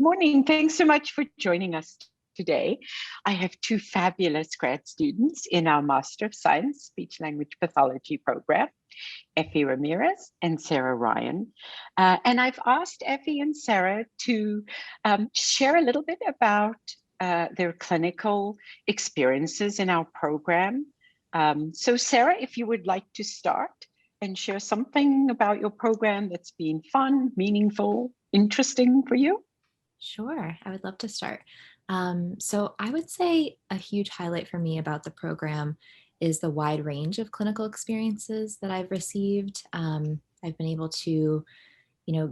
Morning. Thanks so much for joining us today. I have two fabulous grad students in our Master of Science Speech Language Pathology program, Effie Ramirez and Sarah Ryan. And I've asked Effie and Sarah to share a little bit about their clinical experiences in our program. So Sarah, if you would like to start and share something about your program that's been fun, meaningful, interesting for you. Sure, I would love to start. So I would say a huge highlight for me about the program is the wide range of clinical experiences that I've received. I've been able to,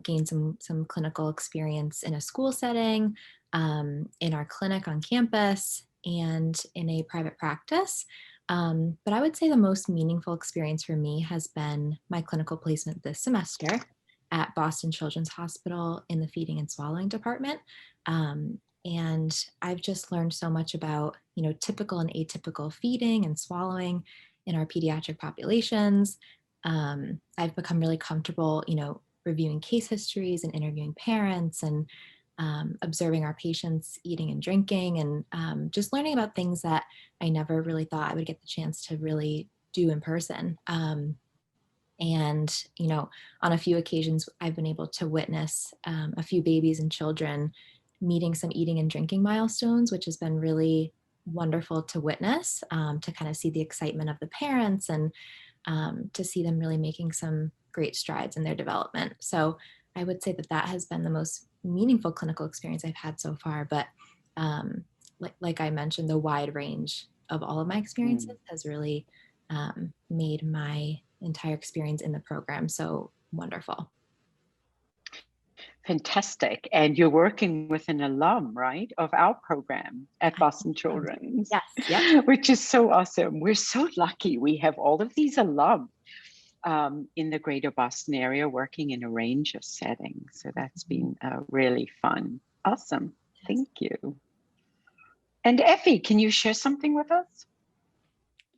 gain some clinical experience in a school setting, in our clinic on campus, and in a private practice. But I would say the most meaningful experience for me has been my clinical placement this semester at Boston Children's Hospital in the feeding and swallowing department. And I've just learned so much about, typical and atypical feeding and swallowing in our pediatric populations. I've become really comfortable, reviewing case histories and interviewing parents and observing our patients eating and drinking and just learning about things that I never really thought I would get the chance to really do in person. And, on a few occasions, I've been able to witness a few babies and children meeting some eating and drinking milestones, which has been really wonderful to witness, to kind of see the excitement of the parents and to see them really making some great strides in their development. So I would say that has been the most meaningful clinical experience I've had so far. But like I mentioned, the wide range of all of my experiences has really made my entire experience in the program so wonderful. Fantastic. And you're working with an alum, right, of our program at Boston Children's. Yes, yep. Which is so awesome. We're so lucky we have all of these alum in the greater Boston area working in a range of settings. So that's been really fun. Awesome. Thank you. And Effie, can you share something with us?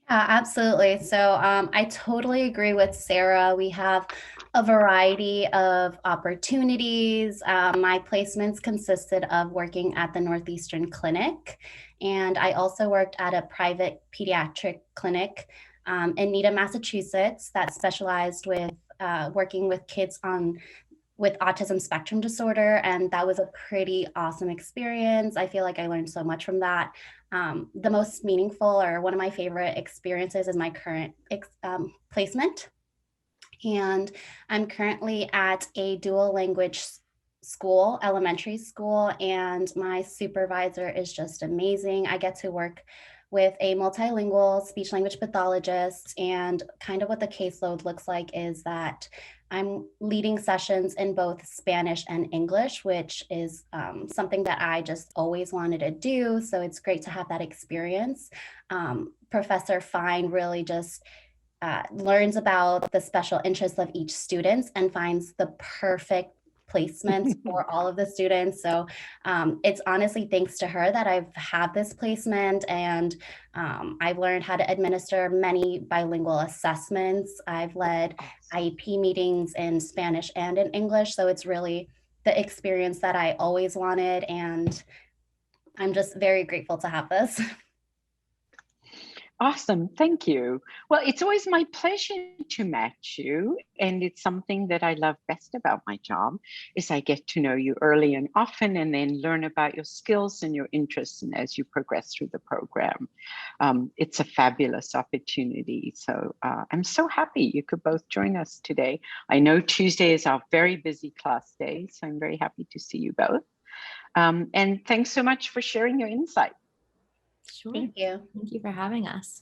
Yeah, absolutely. So I totally agree with Sarah. We have a variety of opportunities. My placements consisted of working at the Northeastern Clinic, and I also worked at a private pediatric clinic in Needham, Massachusetts, that specialized with working with kids with autism spectrum disorder. And that was a pretty awesome experience. I feel like I learned so much from that. The most meaningful or one of my favorite experiences is my current placement. And I'm currently at a dual language school, elementary school, and my supervisor is just amazing. I get to work with a multilingual speech language pathologist, and kind of what the caseload looks like is that I'm leading sessions in both Spanish and English, which is something that I just always wanted to do. So it's great to have that experience. Professor Fine really just learns about the special interests of each student and finds the perfect placements for all of the students. So it's honestly thanks to her that I've had this placement, and I've learned how to administer many bilingual assessments. I've led IEP meetings in Spanish and in English. So it's really the experience that I always wanted, and I'm just very grateful to have this. Awesome. Thank you. Well, it's always my pleasure to match you. And it's something that I love best about my job is I get to know you early and often and then learn about your skills and your interests and as you progress through the program. It's a fabulous opportunity. So I'm so happy you could both join us today. I know Tuesday is our very busy class day, so I'm very happy to see you both. And thanks so much for sharing your insight. Sure. Thank you. Thank you for having us.